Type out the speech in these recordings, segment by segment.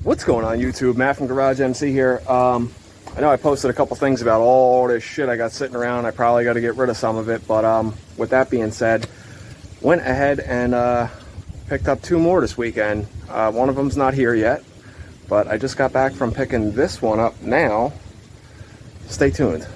What's going on YouTube? Matt from GarageMC here. I know I posted a couple things about all this shit I got sitting around. I probably got to get rid of some of it, but with that being said, went ahead and picked up two more this weekend. One of them's not here yet, but I just got back from picking this one up now. Stay tuned.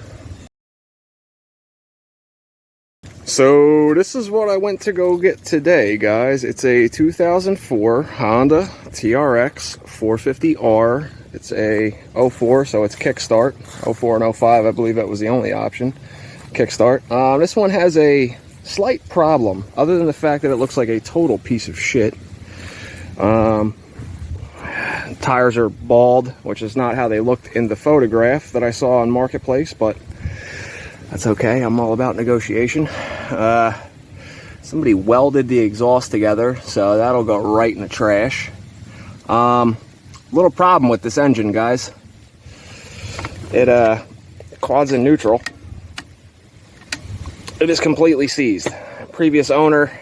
So this is what I went to go get today, guys. It's a 2004 Honda Trx450R. It's a 04, so it's kickstart. 04 and 05, I believe that was the only option. Kickstart. This one has a slight problem, other than the fact that it looks like a total piece of shit. Tires are bald, which is not how they looked in the photograph that I saw on Marketplace, but that's okay. I'm all about negotiation. Somebody welded the exhaust together, so that'll go right in the trash. Little problem with this engine, guys. It quads in neutral. It is completely seized. Previous owner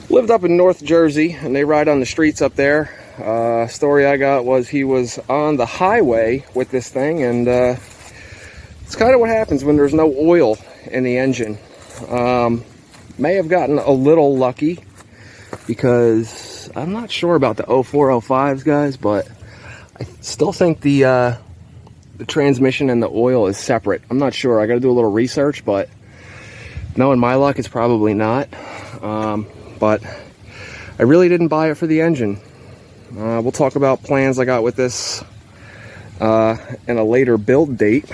lived up in North Jersey, and they ride on the streets up there. Story I got was he was on the highway with this thing, and it's kind of what happens when there's no oil in the engine. May have gotten a little lucky because I'm not sure about the 04, 05s, guys, but I still think the transmission and the oil is separate. I'm not sure. I got to do a little research, but knowing my luck, it's probably not. But I really didn't buy it for the engine. We'll talk about plans I got with this in a later build date.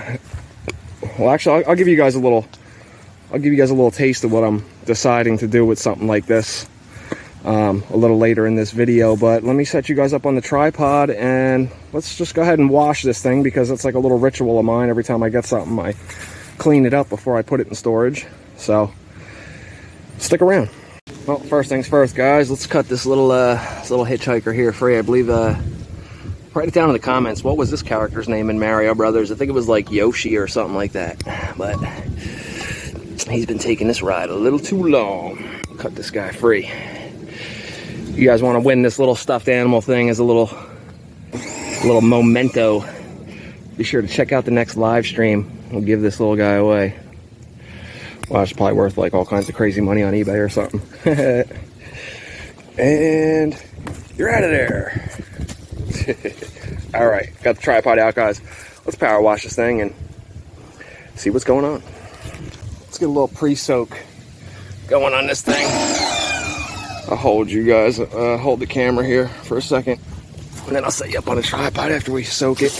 Well, actually, I'll give you guys a little taste of what I'm deciding to do with something like this a little later in this video. But let me set you guys up on the tripod, and let's just go ahead and wash this thing, because it's like a little ritual of mine. Every time I get something, I clean it up before I put it in storage. So stick around. Well, first things first, guys. Let's cut this little hitchhiker here free. I believe write it down in the comments. What was this character's name in Mario Brothers? I think it was like Yoshi or something like that. But he's been taking this ride a little too long. Cut this guy free. You guys want to win this little stuffed animal thing as a little memento, be sure to check out the next live stream. We'll give this little guy away. Well, it's probably worth like all kinds of crazy money on eBay or something. And you're out of there. All right, got the tripod out, guys. Let's power wash this thing and see what's going on. Let's get a little pre-soak going on this thing. I'll hold you guys, hold the camera here for a second, and then I'll set you up on the tripod after we soak it.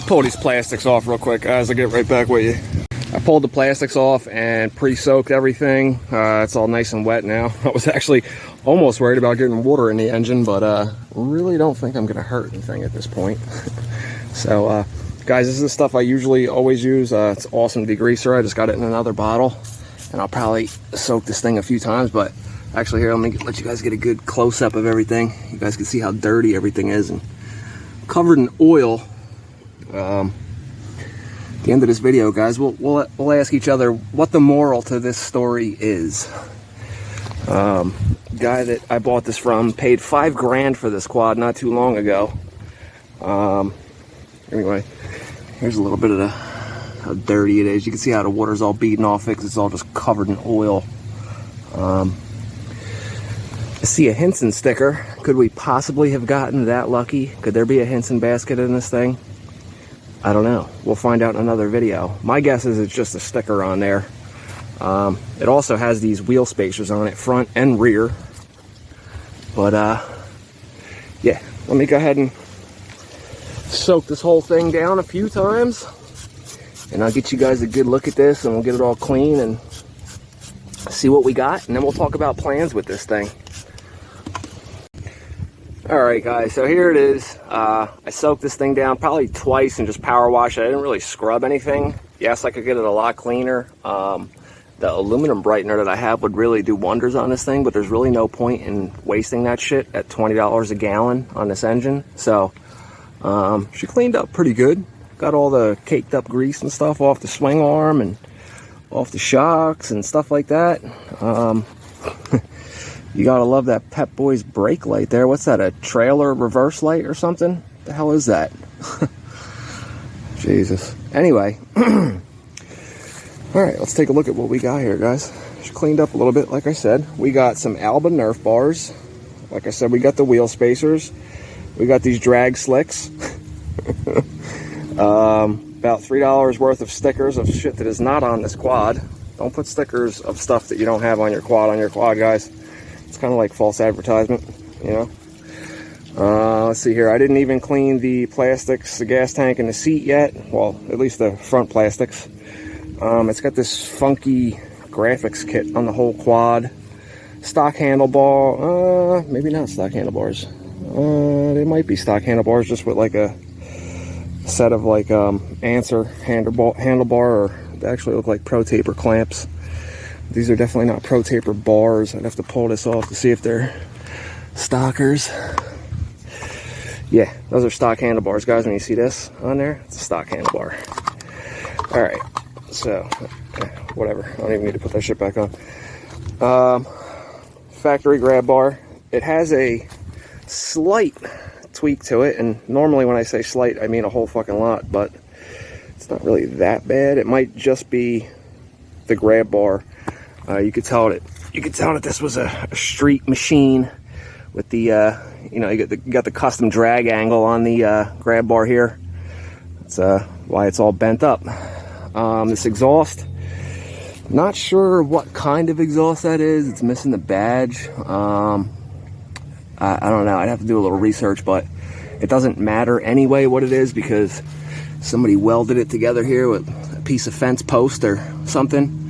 Pull these plastics off real quick, guys. I'll get right back with you. I pulled the plastics off and pre-soaked everything. It's all nice and wet now. I was actually almost worried about getting water in the engine, but really don't think I'm gonna hurt anything at this point. So guys, this is the stuff I usually always use. It's awesome degreaser. I just got it in another bottle, and I'll probably soak this thing a few times. But actually, here, let me let you guys get a good close-up of everything. You guys can see how dirty everything is and covered in oil. At the end of this video, guys, we'll ask each other what the moral to this story is. Guy that I bought this from paid $5 grand for this quad not too long ago. Anyway, here's a little bit of how dirty it is. You can see how the water's all beaten off it, 'cause it's all just covered in oil. I see a Henson sticker. Could we possibly have gotten that lucky? Could there be a Henson basket in this thing? I don't know. We'll find out in another video. My guess is it's just a sticker on there. It also has these wheel spacers on it, front and rear. But yeah, let me go ahead and soak this whole thing down a few times, and I'll get you guys a good look at this, and we'll get it all clean and see what we got, and then we'll talk about plans with this thing. All right, guys, so here it is. I soaked this thing down probably twice and just power washed it. I didn't really scrub anything. Yes, I could get it a lot cleaner. The aluminum brightener that I have would really do wonders on this thing, but there's really no point in wasting that shit at $20 a gallon on this engine. So she cleaned up pretty good. Got all the caked up grease and stuff off the swing arm and off the shocks and stuff like that. You gotta love that Pep Boys brake light there. What's that, a trailer reverse light or something? The hell is that? Jesus. Anyway, all right, let's take a look at what we got here, guys. She cleaned up a little bit, like I said. We got some Alba Nerf bars. Like I said, we got the wheel spacers. We got these drag slicks. About $3 worth of stickers of shit that is not on this quad. Don't put stickers of stuff that you don't have on your quad, guys. It's kind of like false advertisement, you know. Let's see here. I didn't even clean the plastics, the gas tank, and the seat yet. Well, at least the front plastics. It's got this funky graphics kit on the whole quad. Stock handlebar. Maybe not stock handlebars. They might be stock handlebars, just with like a set of like Answer handlebar, or they actually look like Pro Taper clamps. These are definitely not Pro Taper bars. I'd have to pull this off to see if they're stockers. Yeah, those are stock handlebars, guys. When you see this on there, it's a stock handlebar. All right, so whatever. I don't even need to put that shit back on. Factory grab bar. It has a slight tweak to it, and normally when I say slight, I mean a whole fucking lot, but it's not really that bad. It might just be the grab bar. You could tell that this was a street machine with the you know, you got the custom drag angle on the grab bar here. That's why it's all bent up. This exhaust, not sure what kind of exhaust that is. It's missing the badge. I don't know. I'd have to do a little research, but it doesn't matter anyway what it is, because somebody welded it together here with a piece of fence post or something.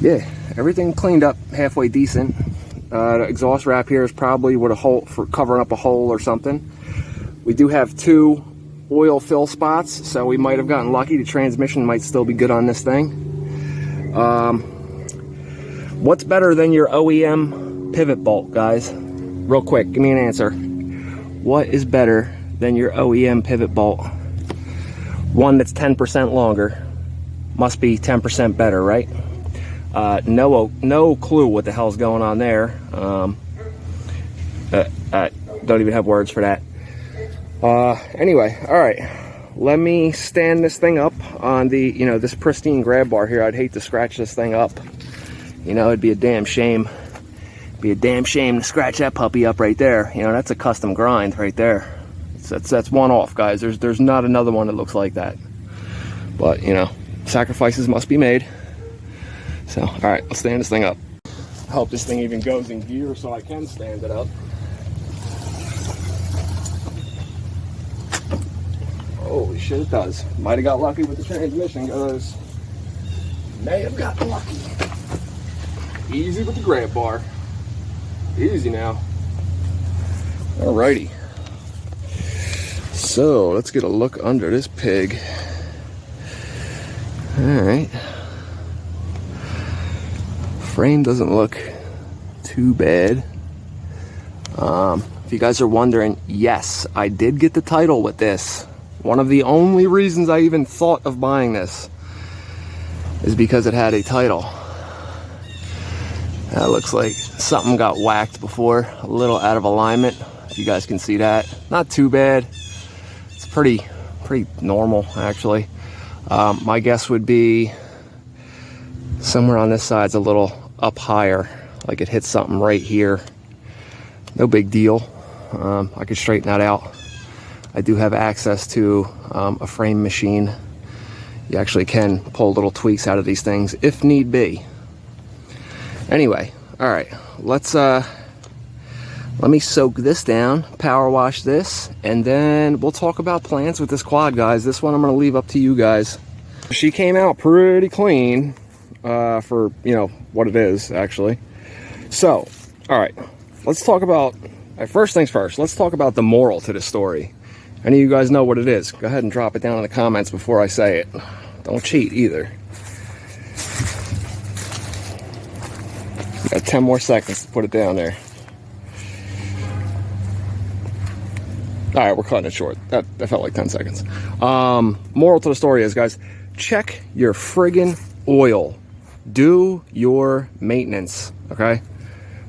Yeah, everything cleaned up halfway decent. The exhaust wrap here is probably with a hole for covering up a hole or something. We do have 2 oil fill spots, so we might have gotten lucky. The transmission might still be good on this thing. What's better than your OEM pivot bolt, guys? Real quick, give me an answer. What is better than your OEM pivot bolt? One that's 10% longer. Must be 10% better, right? No clue what the hell's going on there. Don't even have words for that. Anyway, all right. Let me stand this thing up on the, you know, this pristine grab bar here. I'd hate to scratch this thing up. You know, it'd be a damn shame. It'd be a damn shame to scratch that puppy up right there. You know, that's a custom grind right there. That's one off, guys. There's not another one that looks like that. But, you know, sacrifices must be made. So, all right, let's stand this thing up. I hope this thing even goes in gear so I can stand it up. Holy shit, it does. Might have got lucky with the transmission, because may have gotten lucky. Easy with the grab bar. Easy now. Alrighty. So, let's get a look under this pig. Alright. Frame doesn't look too bad. If you guys are wondering, yes, I did get the title with this. One of the only reasons I even thought of buying this is because it had a title. That looks like something got whacked before, a little out of alignment, if you guys can see that. Not too bad. It's pretty normal, actually. My guess would be somewhere on this side's a little up higher, like it hit something right here. No big deal. I could straighten that out. I do have access to a frame machine. You actually can pull little tweaks out of these things if need be. Anyway, all right, let me soak this down, power wash this, and then we'll talk about plans with this quad, guys. This one I'm gonna leave up to you guys. She came out pretty clean for, you know, what it is, actually. So, all right, let's talk about, first things first, let's talk about the moral to the story. Any of you guys know what it is? Go ahead and drop it down in the comments before I say it. Don't cheat either. Got 10 more seconds to put it down there. All right, we're cutting it short. That felt like 10 seconds. Moral to the story is, guys, check your friggin' oil. Do your maintenance, okay?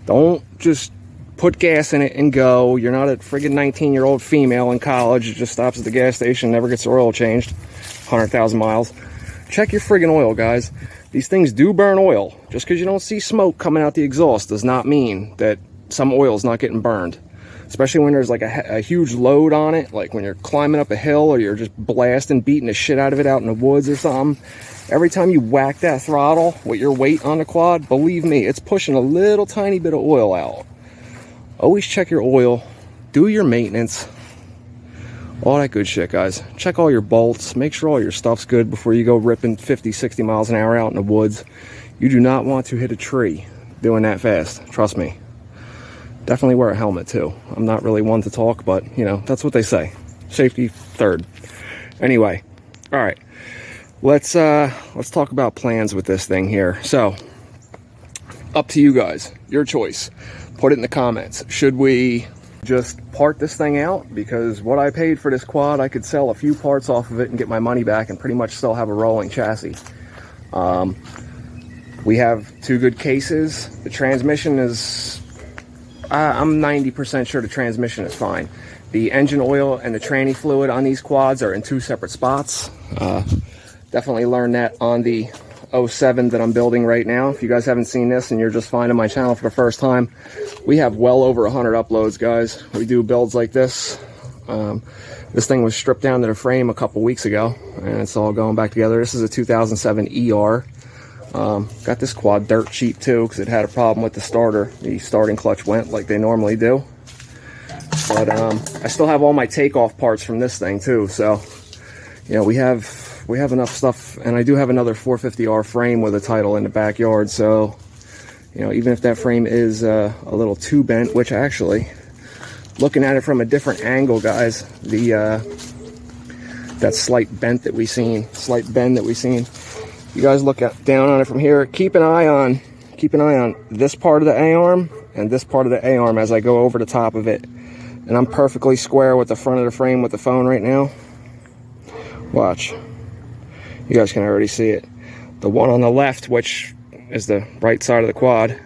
Don't just put gas in it and go. You're not a friggin' 19-year-old female in college that just stops at the gas station, never gets her oil changed, 100,000 miles. Check your friggin' oil, guys. These things do burn oil. Just because you don't see smoke coming out the exhaust does not mean that some oil is not getting burned. Especially when there's like a huge load on it, like when you're climbing up a hill or you're just blasting, beating the shit out of it out in the woods or something. Every time you whack that throttle with your weight on the quad, believe me, it's pushing a little tiny bit of oil out. Always check your oil, do your maintenance, all that good shit, guys. Check all your bolts, make sure all your stuff's good before you go ripping 50, 60 miles an hour out in the woods. You do not want to hit a tree doing that fast, trust me. Definitely wear a helmet too. I'm not really one to talk, but you know, that's what they say. Safety third. Anyway, all right. Let's talk about plans with this thing here. So, up to you guys. Your choice. Put it in the comments. Should we just part this thing out? Because what I paid for this quad, I could sell a few parts off of it and get my money back and pretty much still have a rolling chassis. We have two good cases. The transmission is, I'm 90% sure the transmission is fine. The engine oil and the tranny fluid on these quads are in two separate spots. Definitely learned that on the 07 that I'm building right now. If you guys haven't seen this and you're just finding my channel for the first time, we have well over 100 uploads, guys. We do builds like this. This thing was stripped down to the frame a couple weeks ago, and it's all going back together. This is a 2007 ER. Got this quad dirt cheap too because it had a problem with the starter. The starting clutch went like they normally do. But I still have all my takeoff parts from this thing too. So, you know, we have enough stuff, and I do have another 450R frame with a title in the backyard. So, you know, even if that frame is a little too bent, which actually, looking at it from a different angle, guys, that slight bend that we seen, you guys look down on it from here. Keep an eye on this part of the A-arm and this part of the A-arm as I go over the top of it. And I'm perfectly square with the front of the frame with the phone right now. Watch. You guys can already see it. The one on the left, which is the right side of the quad,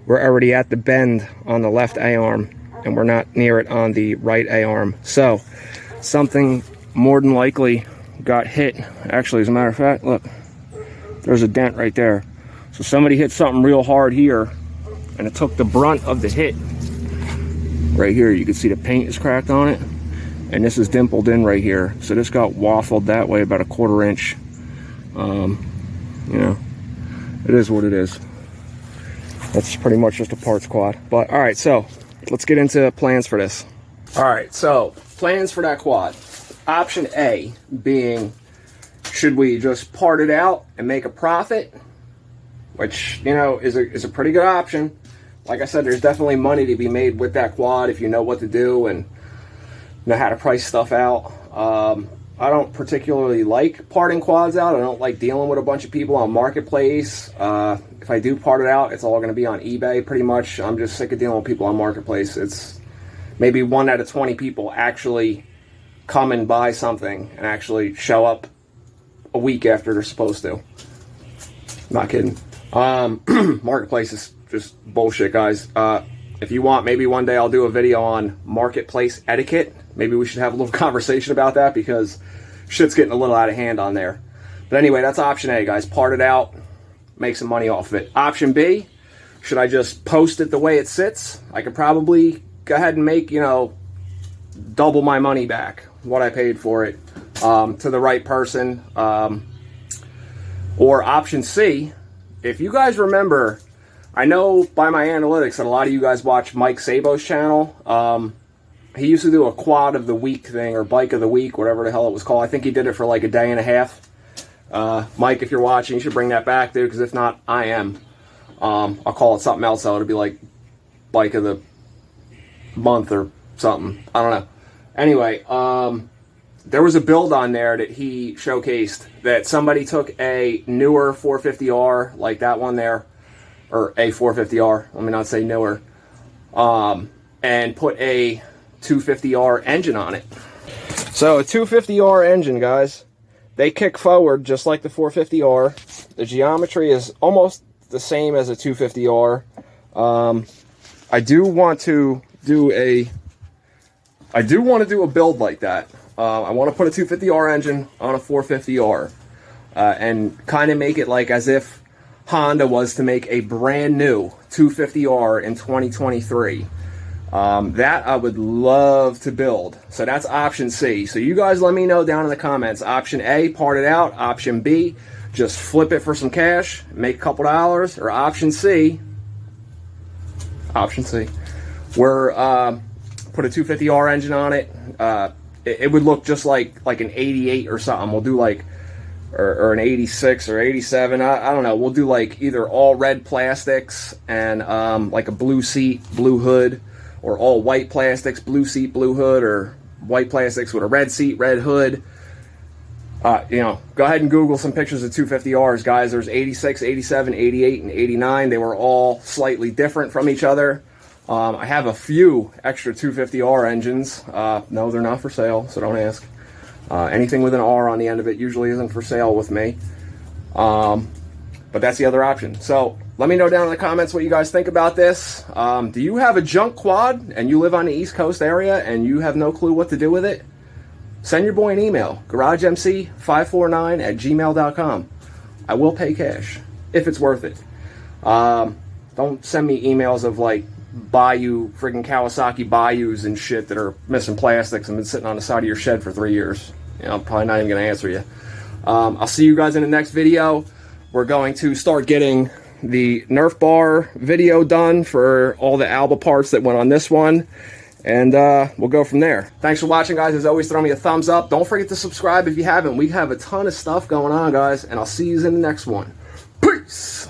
we're already at the bend on the left A-arm, and we're not near it on the right A-arm. So something more than likely got hit. Actually, as a matter of fact, look, there's a dent right there. So somebody hit something real hard here, and it took the brunt of the hit. Right here, you can see the paint is cracked on it, and this is dimpled in right here. So this got waffled that way about a 1/4 inch. You know, it is what it is. That's pretty much just a parts quad. But all right, so let's get into plans for this. All right, so plans for that quad. Option A being, should we just part it out and make a profit? Which, you know, is a pretty good option. Like I said, there's definitely money to be made with that quad if you know what to do and know how to price stuff out. I don't particularly like parting quads out. I don't like dealing with a bunch of people on Marketplace. If I do part it out, it's all going to be on eBay pretty much. I'm just sick of dealing with people on Marketplace. It's maybe 1 out of 20 people actually come and buy something and actually show up a week after they're supposed to. Not kidding. Marketplace is just bullshit, guys. If you want, maybe one day I'll do a video on Marketplace etiquette. Maybe we should have a little conversation about that because shit's getting a little out of hand on there. But anyway, that's option A, guys. Part it out, make some money off of it. Option B, should I just post it the way it sits? I could probably go ahead and make, you know, double my money back, what I paid for it, to the right person. Or option C, if you guys remember, I know by my analytics that a lot of you guys watch Mike Sabo's channel. He used to do a quad of the week thing, or bike of the week, whatever the hell it was called. I think he did it for like a day and a half. Mike, if you're watching, you should bring that back, dude, because if not, I am. I'll call it something else, though. It'll be like bike of the month or something. I don't know. Anyway, there was a build on there that he showcased that somebody took a newer 450R, like that one there, or a 450R, let me not say newer, and put a 250R engine on it. So a 250R engine, guys, they kick forward just like the 450R. The geometry is almost the same as a 250R. I do want to do a build like that. I want to put a 250R engine on a 450R and kind of make it like as if Honda was to make a brand new 250R in 2023. That I would love to build. So that's option C. So you guys let me know down in the comments. Option A, part it out. Option B, just flip it for some cash, make a couple dollars. Or option C, where put a 250R engine on it. It would look just like an 88 or something. We'll do like, or an 86 or 87. I don't know. We'll do like either all red plastics and like a blue seat, blue hood, or all white plastics, blue seat, blue hood, or white plastics with a red seat, red hood. You know, go ahead and Google some pictures of 250Rs, guys. There's 86, 87, 88, and 89. They were all slightly different from each other. I have a few extra 250R engines. No, they're not for sale, so don't ask. Anything with an R on the end of it usually isn't for sale with me. But that's the other option. So let me know down in the comments what you guys think about this. Do you have a junk quad and you live on the East Coast area and you have no clue what to do with it? Send your boy an email, GarageMC549@gmail.com. I will pay cash if it's worth it. Don't send me emails of like friggin' Kawasaki Bayous and shit that are missing plastics and been sitting on the side of your shed for 3 years. You know, I'm probably not even going to answer you. I'll see you guys in the next video. We're going to start getting the Nerf bar video done for all the Alba parts that went on this one. And we'll go from there. Thanks for watching, guys. As always, throw me a thumbs up. Don't forget to subscribe if you haven't. We have a ton of stuff going on, guys. And I'll see you in the next one. Peace!